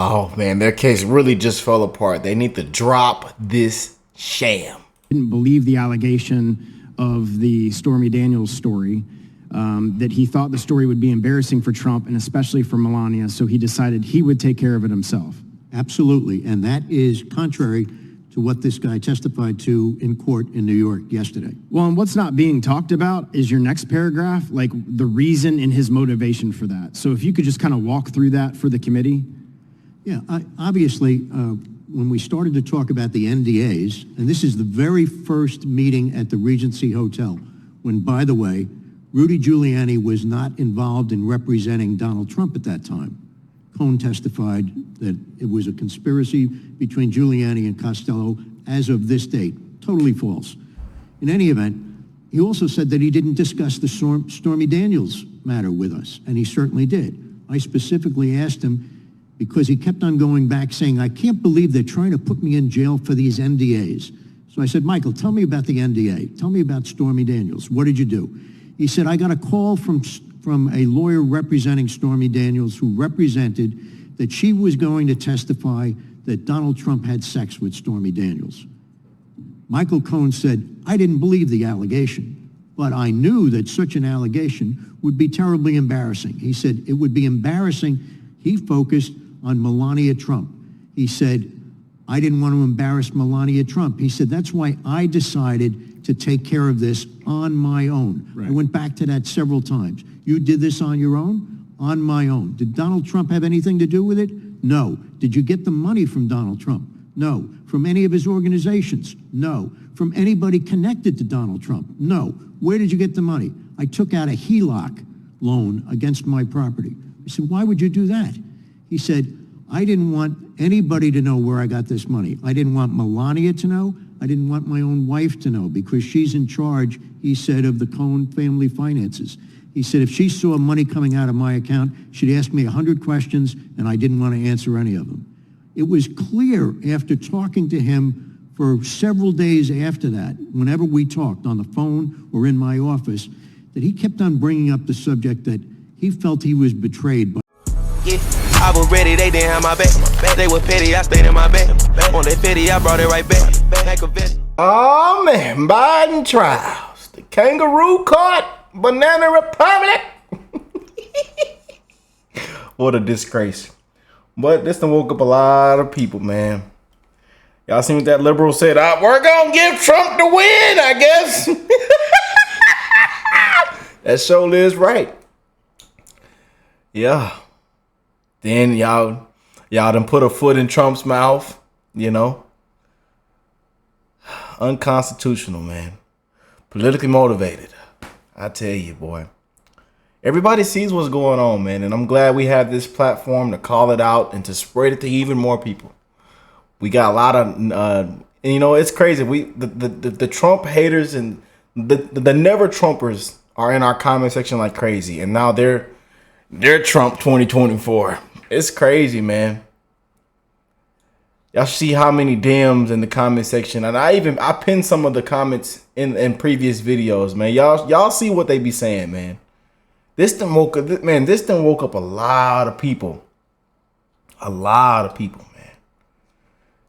Oh man, their case really just fell apart. They need to drop this sham. Didn't believe the allegation of the Stormy Daniels story, that he thought the story would be embarrassing for Trump and especially for Melania, so he decided he would take care of it himself. Absolutely, and that is contrary to what this guy testified to in court in New York yesterday. Well, and what's not being talked about is your next paragraph, like the reason and his motivation for that. So if you could just kind of walk through that for the committee. Yeah, obviously, when we started to talk about the NDAs, and this is the very first meeting at the Regency Hotel, when, by the way, Rudy Giuliani was not involved in representing Donald Trump at that time. Cohen testified that it was a conspiracy between Giuliani and Costello as of this date. Totally false. In any event, he also said that he didn't discuss the Stormy Daniels matter with us, and he certainly did. I specifically asked him because he kept on going back saying, I can't believe they're trying to put me in jail for these NDAs. So I said, Michael, tell me about the NDA. Tell me about Stormy Daniels. What did you do? He said, I got a call from a lawyer representing Stormy Daniels who represented that she was going to testify that Donald Trump had sex with Stormy Daniels. Michael Cohen said, I didn't believe the allegation, but I knew that such an allegation would be terribly embarrassing. He said it would be embarrassing. He focused on Melania Trump. He said, I didn't want to embarrass Melania Trump. He said, that's why I decided to take care of this on my own. Right. I went back to that several times. You did this on your own? On my own. Did Donald Trump have anything to do with it? No. Did you get the money from Donald Trump? No. From any of his organizations? No. From anybody connected to Donald Trump? No. Where did you get the money? I took out a HELOC loan against my property. I said, why would you do that? He said, I didn't want anybody to know where I got this money. I didn't want Melania to know. I didn't want my own wife to know because she's in charge, he said, of the Cohen family finances. He said, if she saw money coming out of my account, she'd ask me 100 questions, and I didn't want to answer any of them. It was clear after talking to him for several days after that, whenever we talked on the phone or in my office, that he kept on bringing up the subject that he felt he was betrayed by. Yeah, I was ready, they didn't have my back. They were petty, I stayed in my bed. On that petty, I brought it right back. Oh man, Biden trials. The kangaroo court, banana republic. What a disgrace. But this done woke up a lot of people, man. Y'all seen what that liberal said? We're gonna give Trump the win, I guess. That sure is right. Yeah. Then y'all done put a foot in Trump's mouth, you know. Unconstitutional, man. Politically motivated. I tell you, boy. Everybody sees what's going on, man. And I'm glad we have this platform to call it out and to spread it to even more people. We got a lot of, and you know, it's crazy. The Trump haters and the never Trumpers are in our comment section like crazy. And now they're Trump 2024. It's crazy, man. Y'all see how many DMs in the comment section, and I pinned some of the comments in previous videos, man. Y'all see what they be saying, man. This done woke up a lot of people. A lot of people, man.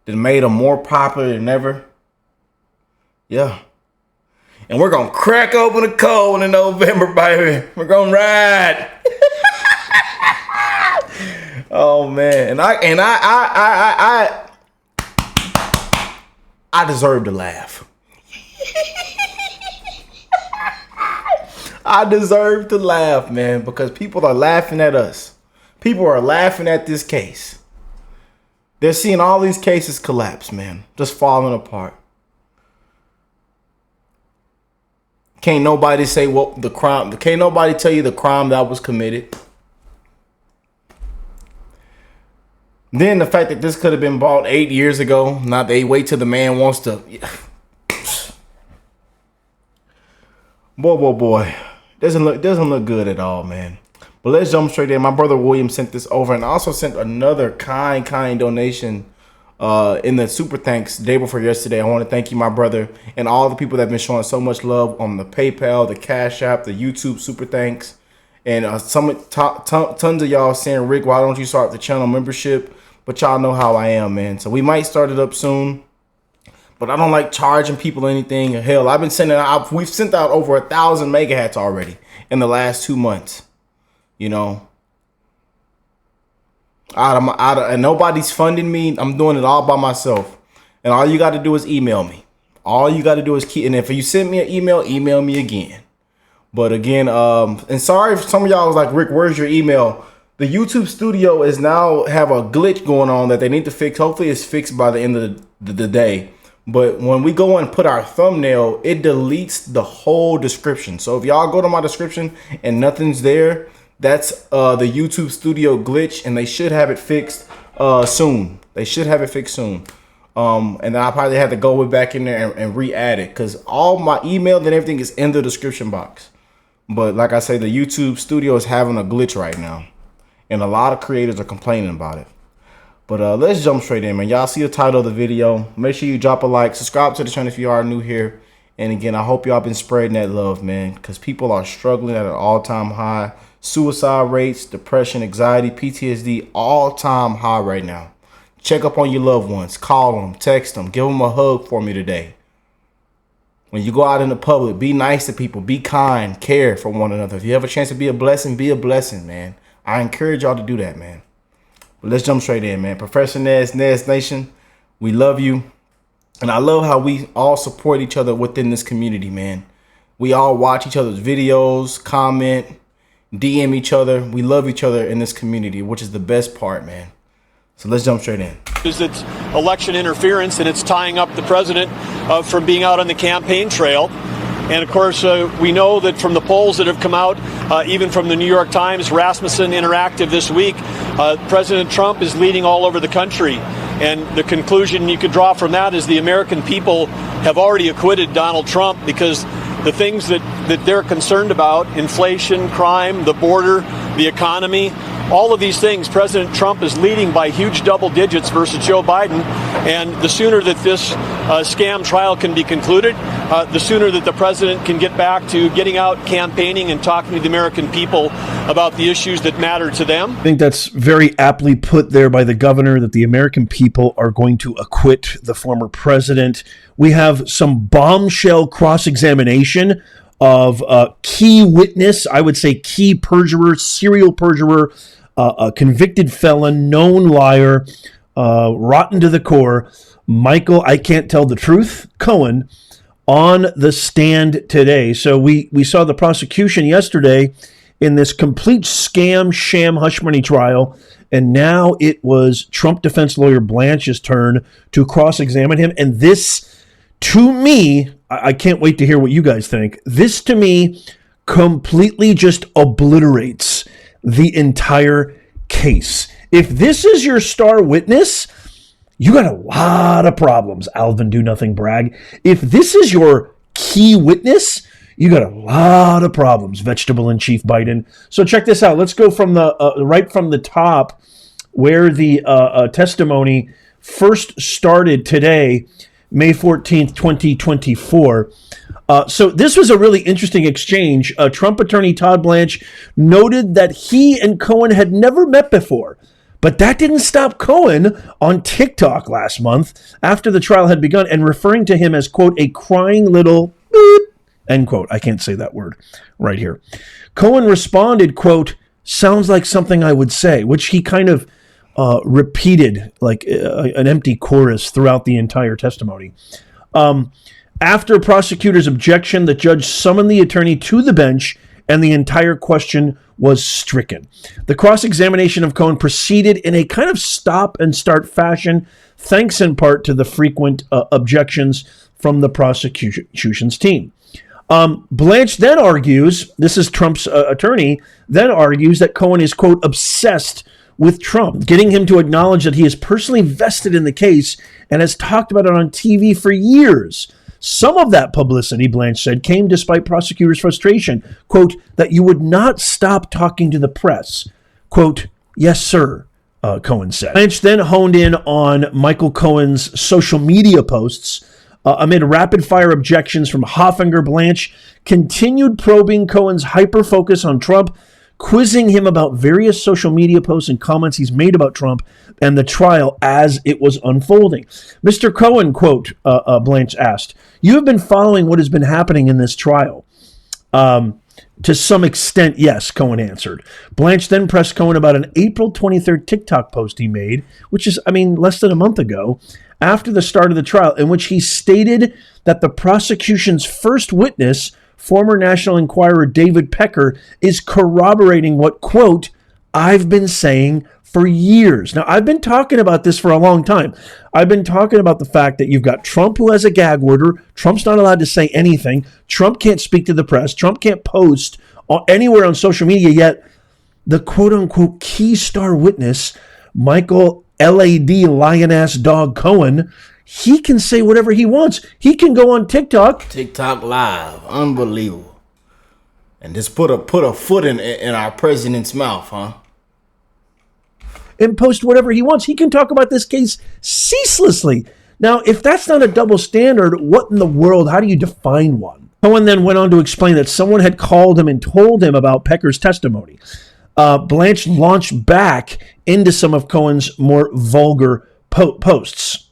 That made them more popular than ever. Yeah. And we're gonna crack open a cold in November, baby. We're gonna ride. Oh man, and I deserve to laugh. I deserve to laugh, man, because people are laughing at us. People are laughing at this case. They're seeing all these cases collapse, man, just falling apart. Can't nobody say what the crime. Can't nobody tell you the crime that was committed. Then the fact that this could have been bought 8 years ago. Not they wait till the man wants to. Boy. Doesn't look good at all, man. But let's jump straight in. My brother William sent this over and also sent another kind donation in the super thanks day before yesterday. I want to thank you, my brother, and all the people that have been showing so much love on the PayPal, the Cashapp, the YouTube super tons of y'all saying, Rick, why don't you start the channel membership? but y'all know how I am, man. So we might start it up soon. But I don't like charging people anything. Hell, we've sent out over 1,000 mega hats already in the last 2 months. You know, and nobody's funding me. I'm doing it all by myself. And all you got to do is email me. All you got to do is and if you send me an email me again. But again, and sorry if some of y'all was like, Rick, where's your email? The YouTube studio is now have a glitch going on that they need to fix. Hopefully it's fixed by the end of the day. But when we go and put our thumbnail, it deletes the whole description. So if y'all go to my description and nothing's there, that's the YouTube studio glitch, and they should have it fixed soon. They should have it fixed soon. And then I probably have to go back in there and re-add it, because all my email and everything is in the description box. But like I say, the YouTube studio is having a glitch right now, and a lot of creators are complaining about it. But let's jump straight in, man. Y'all see the title of the video. Make sure you drop a like, subscribe to the channel if you are new here. And again, I hope y'all been spreading that love, man, because people are struggling at an all-time high. Suicide rates, depression, anxiety, PTSD, all-time high right now. Check up on your loved ones. Call them, text them, give them a hug for me today. When you go out in the public, be nice to people, be kind, care for one another. If you have a chance to be a blessing, man. I encourage y'all to do that, man. But let's jump straight in, man. Professor Nez Nation, we love you. And I love how we all support each other within this community, man. We all watch each other's videos, comment, DM each other. We love each other in this community, which is the best part, man. So let's jump straight in. It's election interference, and it's tying up the president from being out on the campaign trail. And of course, we know that from the polls that have come out, even from the New York Times, Rasmussen Interactive this week, President Trump is leading all over the country. And the conclusion you could draw from that is the American people have already acquitted Donald Trump, because the things that they're concerned about, inflation, crime, the border, the economy, all of these things, President Trump is leading by huge double digits versus Joe Biden. And the sooner that this scam trial can be concluded, the sooner that the president can get back to getting out campaigning and talking to the American people about the issues that matter to them. I think that's very aptly put there by the governor, that the American people are going to acquit the former president. We have some bombshell cross-examination of a key witness, I would say key perjurer, serial perjurer, a convicted felon, known liar, rotten to the core, Michael, I can't tell the truth, Cohen, on the stand today. So we saw the prosecution yesterday in this complete scam, sham, hush money trial, and now it was Trump defense lawyer Blanche's turn to cross-examine him. And this, to me, I can't wait to hear what you guys think. This, to me, completely just obliterates the entire case. If this is your star witness, you got a lot of problems, Alvin Do Nothing Bragg. If this is your key witness, you got a lot of problems, Vegetable in Chief Biden. So check this out. Let's go from the right from the top, where the testimony first started today, May 14th, 2024. So this was a really interesting exchange. Trump attorney Todd Blanche noted that he and Cohen had never met before. But that didn't stop Cohen on TikTok last month after the trial had begun, and referring to him as, quote, a crying little beep, end quote. I can't say that word right here. Cohen responded, quote, sounds like something I would say, which he kind of repeated like an empty chorus throughout the entire testimony. After prosecutor's objection, the judge summoned the attorney to the bench, and the entire question was stricken. The cross-examination of Cohen proceeded in a kind of stop-and-start fashion, thanks in part to the frequent objections from the prosecution's team. Blanche then argues, this is Trump's attorney, then argues that Cohen is, quote, obsessed with Trump, getting him to acknowledge that he is personally vested in the case and has talked about it on TV for years. Some of that publicity, Blanche said, came despite prosecutors' frustration, quote, that you would not stop talking to the press. Quote, yes, sir, Cohen said. Blanche then honed in on Michael Cohen's social media posts. Amid rapid-fire objections from Hoffinger, Blanche continued probing Cohen's hyper-focus on Trump. quizzing him about various social media posts and comments he's made about Trump and the trial as it was unfolding. Mr. Cohen, quote, Blanche asked, "You have been following what has been happening in this trial." To some extent, yes, Cohen answered. Blanche then pressed Cohen about an April 23rd TikTok post he made, which is, less than a month ago, after the start of the trial, in which he stated that the prosecution's first witness, former National Enquirer David Pecker, is corroborating what, quote, "I've been saying for years." Now, I've been talking about this for a long time. I've been talking about the fact that you've got Trump, who has a gag order. Trump's not allowed to say anything. Trump can't speak to the press. Trump can't post anywhere on social media, yet the quote-unquote key star witness, Michael LAD Lioness Dog Cohen, he can say whatever he wants. He can go on TikTok Live. Unbelievable. And just put a foot in our president's mouth, huh? and post whatever he wants. He can talk about this case ceaselessly. Now, if that's not a double standard, what in the world? How do you define one? Cohen then went on to explain that someone had called him and told him about Pecker's testimony. Blanche launched back into some of Cohen's more vulgar posts.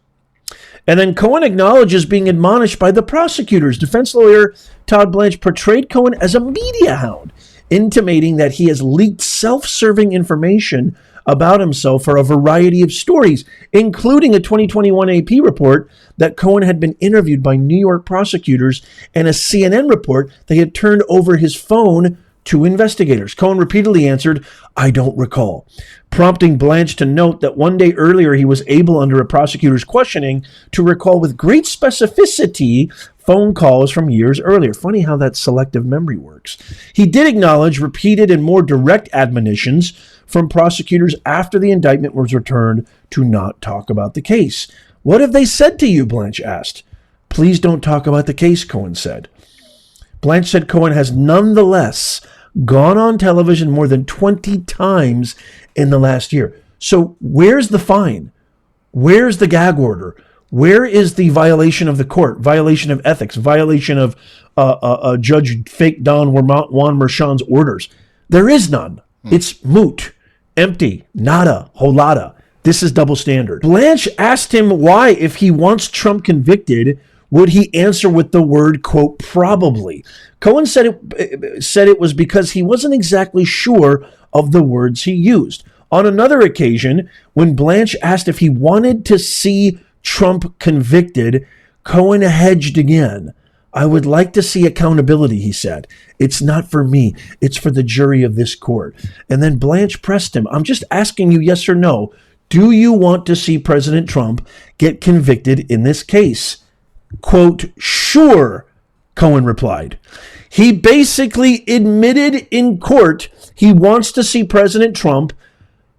And then Cohen acknowledges being admonished by the prosecutors. Defense lawyer Todd Blanche portrayed Cohen as a media hound, intimating that he has leaked self-serving information about himself for a variety of stories, including a 2021 AP report that Cohen had been interviewed by New York prosecutors and a CNN report that he had turned over his phone to investigators. Cohen repeatedly answered, "I don't recall," prompting Blanche to note that one day earlier he was able, under a prosecutor's questioning, to recall with great specificity phone calls from years earlier. Funny how that selective memory works. He did acknowledge repeated and more direct admonitions from prosecutors after the indictment was returned to not talk about the case. "What have they said to you?" Blanche asked. "Please don't talk about the case," Cohen said. Blanche said Cohen has nonetheless gone on television more than 20 times in the last year. So where's the fine? Where's the gag order? Where is the violation of the court, violation of ethics, violation of Judge Fake Don Juan Merchan's orders? There is none. It's moot, empty, nada, holada. This is double standard. Blanche asked him why, if he wants Trump convicted, would he answer with the word, quote, "probably." Cohen said it was because he wasn't exactly sure of the words he used. On another occasion, when Blanche asked if he wanted to see Trump convicted, Cohen hedged again. "I would like to see accountability," he said. "It's not for me. It's for the jury of this court." And then Blanche pressed him, "I'm just asking you yes or no. Do you want to see President Trump get convicted in this case?" Quote, "Sure," Cohen replied. He basically admitted in court he wants to see President Trump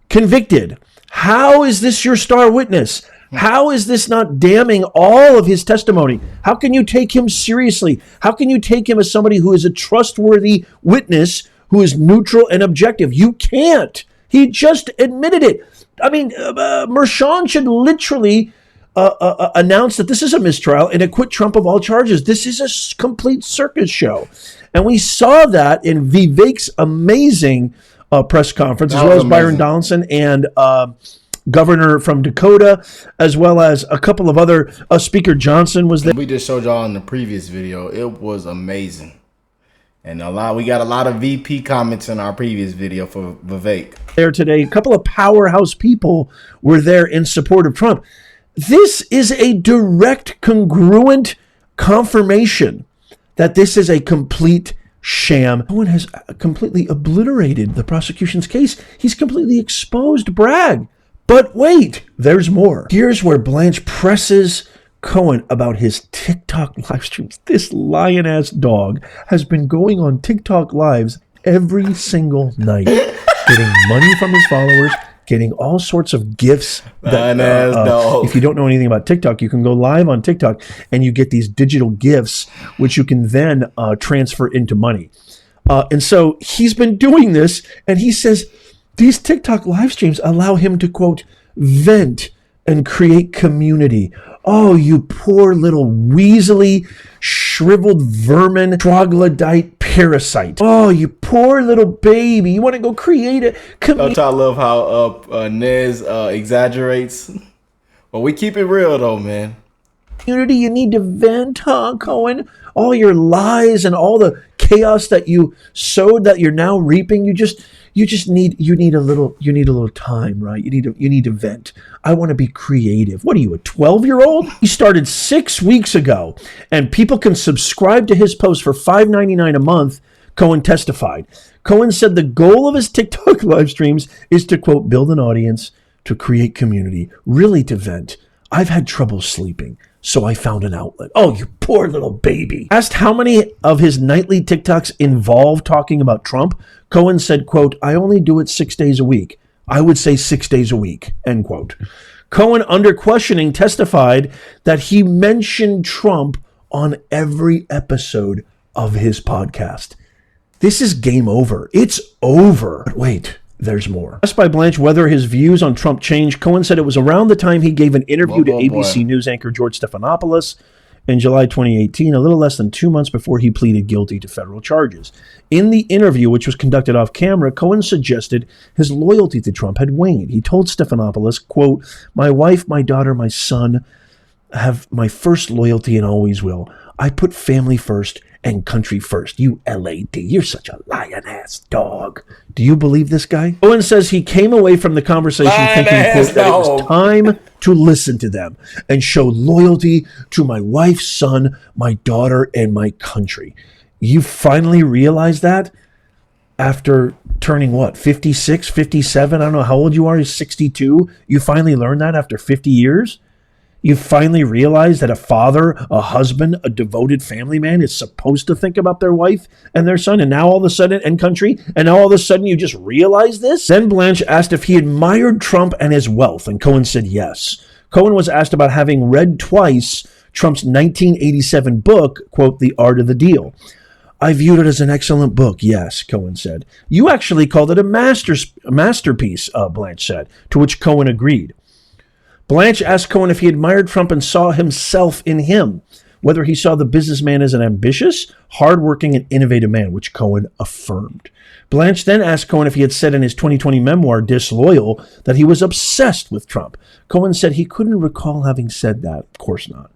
convicted. How is this your star witness? How is this not damning all of his testimony? How can you take him seriously? How can you take him as somebody who is a trustworthy witness, who is neutral and objective? You can't. He just admitted it. Merchan should literally announce that this is a mistrial and acquit Trump of all charges. This is a complete circus show. And we saw that in Vivek's amazing press conference, as well as Byron Donaldson and governor from Dakota, as well as a couple of other, Speaker Johnson was there. We just showed y'all in the previous video. It was amazing. And we got a lot of VP comments in our previous video for Vivek. There today, a couple of powerhouse people were there in support of Trump. This is a direct, congruent confirmation that this is a complete sham. Cohen has completely obliterated the prosecution's case. He's completely exposed Bragg. But wait, there's more. Here's where Blanche presses Cohen about his TikTok live streams. This lion-ass dog has been going on TikTok lives every single night, getting money from his followers, getting all sorts of gifts. If you don't know anything about TikTok, you can go live on TikTok and you get these digital gifts, which you can then transfer into money. And so he's been doing this, and he says these TikTok live streams allow him to, quote, vent and create community. Oh, you poor little weaselly, shriveled vermin, troglodyte, parasite. Oh, you poor little baby. You want to go create a Don't y'all love how Nez exaggerates? Well, we keep it real though, man. community? You need to vent, huh, Cohen? All your lies and all the chaos that you sowed that you're now reaping. You need a little time, right? You need to vent. I want to be creative. What are you, a 12-year-old? He started 6 weeks ago, and people can subscribe to his post for $5.99 a month. Cohen testified. Cohen said the goal of his TikTok live streams is to, quote, build an audience, to create community, really to vent. I've had trouble sleeping, so I found an outlet. Oh, you poor little baby. Asked how many of his nightly TikToks involve talking about Trump, Cohen said, quote, I only do it 6 days a week. I would say 6 days a week, end quote. Cohen, under questioning, testified that he mentioned Trump on every episode of his podcast. This is game over. It's over. But wait, there's more. Asked by Blanche whether his views on Trump changed, Cohen said it was around the time he gave an interview to ABC News anchor George Stephanopoulos in July 2018, a little less than 2 months before he pleaded guilty to federal charges. In the interview, which was conducted off camera, Cohen suggested his loyalty to Trump had waned. He told Stephanopoulos, quote, my wife, my daughter, my son have my first loyalty and always will. I put family first and country first. You LAD, you're such a lion-ass dog. Do you believe this guy? Cohen says he came away from the conversation thinking, quote, that it was time to listen to them and show loyalty to my wife, son, my daughter, and my country. You finally realize that after turning what, 56, 57? I don't know how old you are. You're 62. You finally learned that after 50 years? You finally realize that a father, a husband, a devoted family man is supposed to think about their wife and their son, and now all of a sudden, and country, and now all of a sudden you just realize this? Then Blanche asked if he admired Trump and his wealth, and Cohen said yes. Cohen was asked about having read twice Trump's 1987 book, quote, The Art of the Deal. I viewed it as an excellent book, yes, Cohen said. You actually called it a masterpiece, Blanche said, to which Cohen agreed. Blanche asked Cohen if he admired Trump and saw himself in him, whether he saw the businessman as an ambitious, hardworking, and innovative man, which Cohen affirmed. Blanche then asked Cohen if he had said in his 2020 memoir, Disloyal, that he was obsessed with Trump. Cohen said he couldn't recall having said that. Of course not.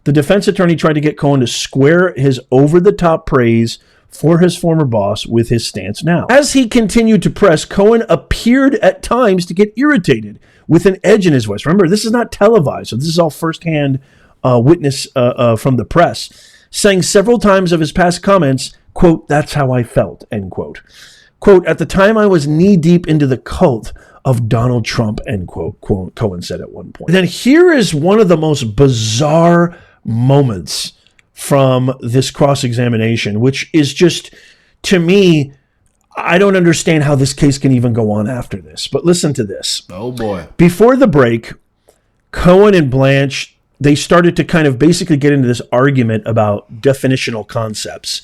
The defense attorney tried to get Cohen to square his over-the-top praise for his former boss with his stance now. As he continued to press, Cohen appeared at times to get irritated with an edge in his voice. Remember, this is not televised, so this is all firsthand witness from the press, saying several times of his past comments, quote, that's how I felt, end quote. Quote, at the time I was knee-deep into the cult of Donald Trump, end quote, Cohen said at one point. And then here is one of the most bizarre moments from this cross-examination, which is just, to me, I don't understand how this case can even go on after this. But listen to this. Oh, boy. Before the break, Cohen and Blanche, they started to kind of basically get into this argument about definitional concepts.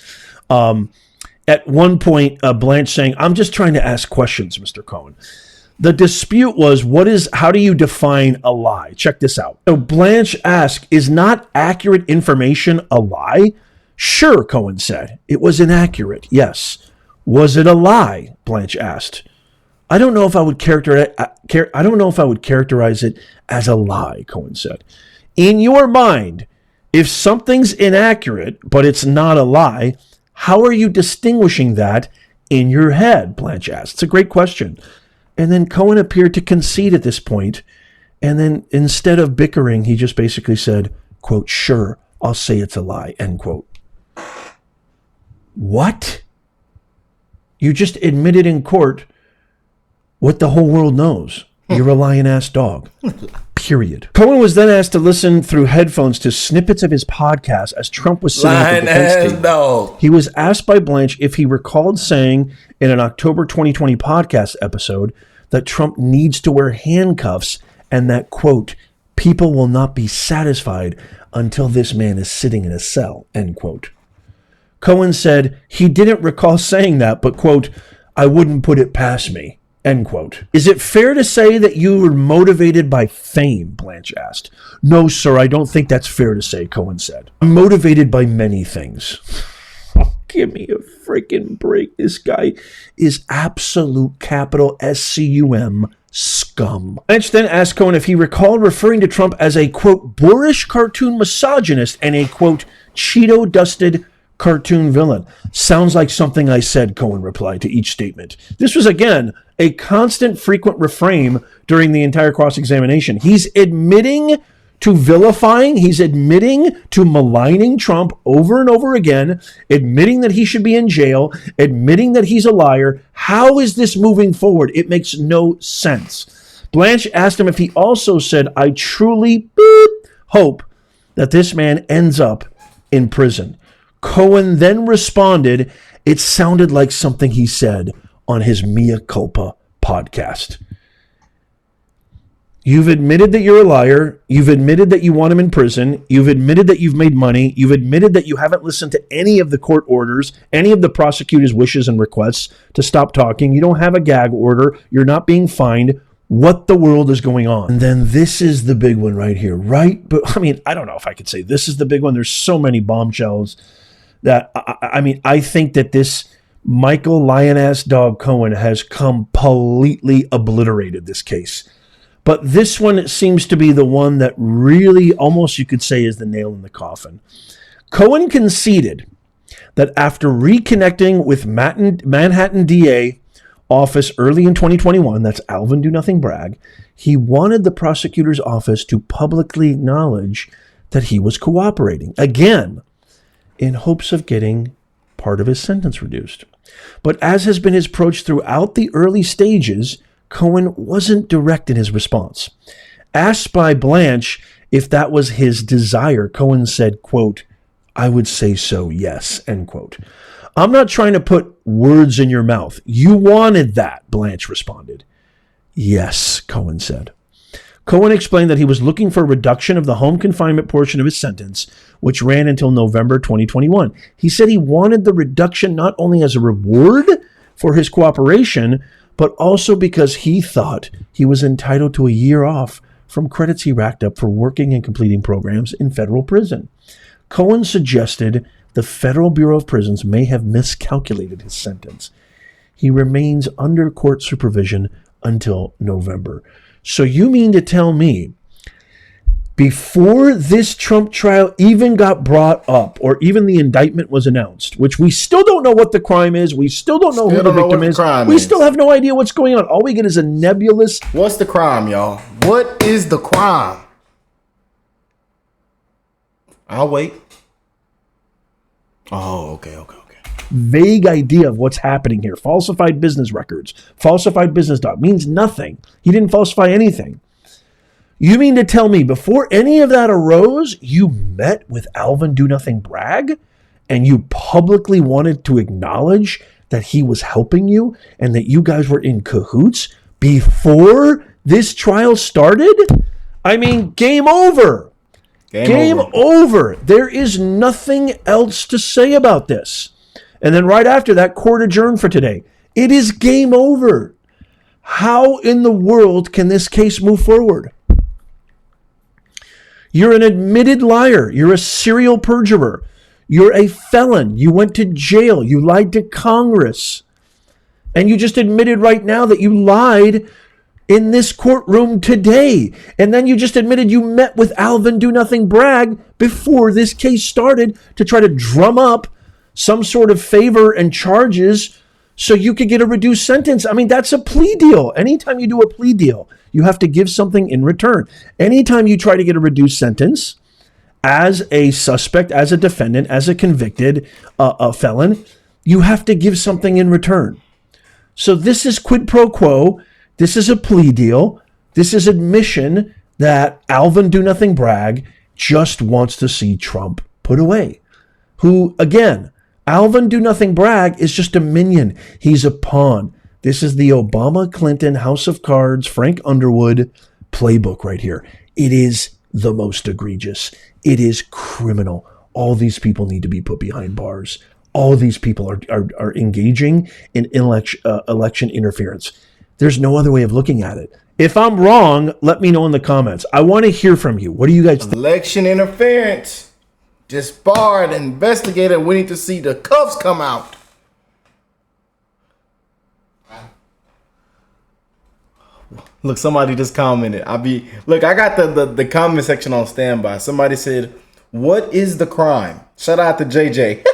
At one point, Blanche saying, I'm just trying to ask questions, Mr. Cohen. The dispute was, how do you define a lie? Check this out. So Blanche asked, is not accurate information a lie? Sure, Cohen said. It was inaccurate, yes. Was it a lie? Blanche asked. I don't know if I would characterize it as a lie, Cohen said. In your mind, if something's inaccurate, but it's not a lie, how are you distinguishing that in your head? Blanche asked. It's a great question. And then Cohen appeared to concede at this point, and then instead of bickering, he just basically said, quote, sure, I'll say it's a lie, end quote. What? You just admitted in court what the whole world knows. You're a lion-ass dog. Period. Cohen was then asked to listen through headphones to snippets of his podcast as Trump was sitting at the defense table. Dog. He was asked by Blanche if he recalled saying in an October 2020 podcast episode that Trump needs to wear handcuffs and that, quote, people will not be satisfied until this man is sitting in a cell, end quote. Cohen said he didn't recall saying that, but, quote, I wouldn't put it past me, end quote. Is it fair to say that you were motivated by fame? Blanche asked. No, sir, I don't think that's fair to say, Cohen said. I'm motivated by many things. give me a freaking break. This guy is absolute capital SCUM scum. Blanche then asked Cohen if he recalled referring to Trump as a, quote, boorish cartoon misogynist and a, quote, Cheeto-dusted cartoon villain. Sounds like something I said, Cohen replied to each statement. This was, again, a constant, frequent refrain during the entire cross-examination. He's admitting to vilifying, he's admitting to maligning Trump over and over again, admitting that he should be in jail, admitting that he's a liar. How is this moving forward? It makes no sense. Blanche asked him if he also said, I truly hope that this man ends up in prison. Cohen then responded, it sounded like something he said on his Mea Culpa podcast. You've admitted that you're a liar. You've admitted that you want him in prison. You've admitted that you've made money. You've admitted that you haven't listened to any of the court orders, any of the prosecutor's wishes and requests to stop talking. You don't have a gag order. You're not being fined. What the world is going on? And then this is the big one right here, right? But I mean, I don't know if I could say this is the big one. There's so many bombshells that, I think that this Michael Lioness Dog Cohen has completely obliterated this case. But this one seems to be the one that really almost you could say is the nail in the coffin. Cohen conceded that after reconnecting with Manhattan DA office early in 2021, that's Alvin Do Nothing Bragg, he wanted the prosecutor's office to publicly acknowledge that he was cooperating, again, in hopes of getting part of his sentence reduced. But as has been his approach throughout the early stages, Cohen wasn't direct in his response. Asked by Blanche if that was his desire, Cohen said, quote, I would say so, yes, end quote. I'm not trying to put words in your mouth. You wanted that, Blanche responded. Yes, Cohen said. Cohen explained that he was looking for a reduction of the home confinement portion of his sentence, which ran until November 2021. He said he wanted the reduction not only as a reward for his cooperation, but also because he thought he was entitled to a year off from credits he racked up for working and completing programs in federal prison. Cohen suggested the Federal Bureau of Prisons may have miscalculated his sentence. He remains under court supervision until November. So you mean to tell me, before this Trump trial even got brought up, or even the indictment was announced, which we still don't know what the crime is, we still don't know who the victim is, we still have no idea what's going on. All we get is a nebulous... What's the crime, y'all? What is the crime? I'll wait. Oh, okay. Vague idea of what's happening here. Falsified business records. Falsified business doc. Means nothing. He didn't falsify anything. You mean to tell me before any of that arose, you met with Alvin Do Nothing Bragg and you publicly wanted to acknowledge that he was helping you and that you guys were in cahoots before this trial started? I mean, game over. Game over. There is nothing else to say about this. And then right after that, court adjourned for today. It is game over. How in the world can this case move forward? You're an admitted liar. You're a serial perjurer. You're a felon. You went to jail. You lied to Congress. And you just admitted right now that you lied in this courtroom today. And then you just admitted you met with Alvin Do Nothing Bragg before this case started to try to drum up some sort of favor and charges so you could get a reduced sentence. I mean, that's a plea deal. Anytime you do a plea deal, you have to give something in return. Anytime you try to get a reduced sentence as a suspect, as a defendant, as a convicted a felon, you have to give something in return. So this is quid pro quo. This is a plea deal. This is admission that Alvin Do Nothing Bragg just wants to see Trump put away. Who, again, Alvin Do Nothing Bragg is just a minion. He's a pawn. This is the Obama-Clinton House of Cards, Frank Underwood playbook right here. It is the most egregious. It is criminal. All these people need to be put behind bars. All these people are engaging in election interference. There's no other way of looking at it. If I'm wrong, let me know in the comments. I want to hear from you. What do you guys think? Election interference. just barred. Investigator, we need to see the cuffs come out. Look, somebody just commented. Look, I got the comment section on standby. Somebody said, "What is the crime?" Shout out to JJ.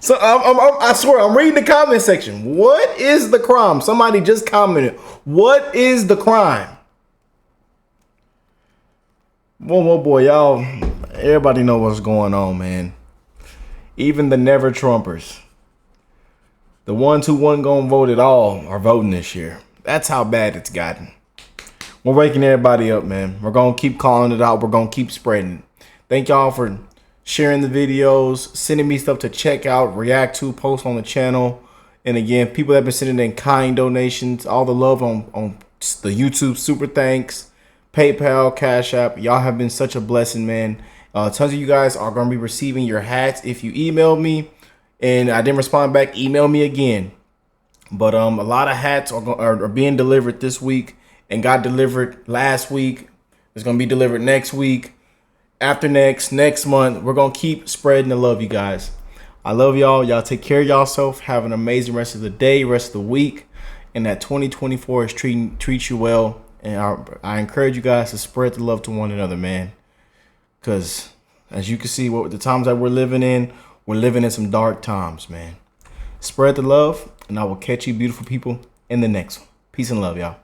So I swear, I'm reading the comment section. What is the crime? Somebody just commented. What is the crime? Well, boy, y'all, everybody know what's going on, man. Even the never Trumpers, the ones who wasn't gonna vote at all, are voting this year. That's how bad it's gotten. We're waking everybody up, man. We're gonna keep calling it out. We're gonna keep spreading it. Thank y'all for sharing the videos, sending me stuff to check out, react to, post on the channel. And again, people that have been sending in kind donations, all the love on the YouTube super thanks, PayPal, Cash App. Y'all have been such a blessing, man. Tons of you guys are going to be receiving your hats if you emailed me and I didn't respond back. Email me again. But a lot of hats are being delivered this week and got delivered last week. It's going to be delivered next week. After next month. We're going to keep spreading the love, you guys. I love y'all. Y'all take care of yourself. Have an amazing rest of the day, rest of the week. And that 2024 is treat you well. And I encourage you guys to spread the love to one another, man. Because as you can see, what the times that we're living in some dark times, man. Spread the love, and I will catch you beautiful people in the next one. Peace and love, y'all.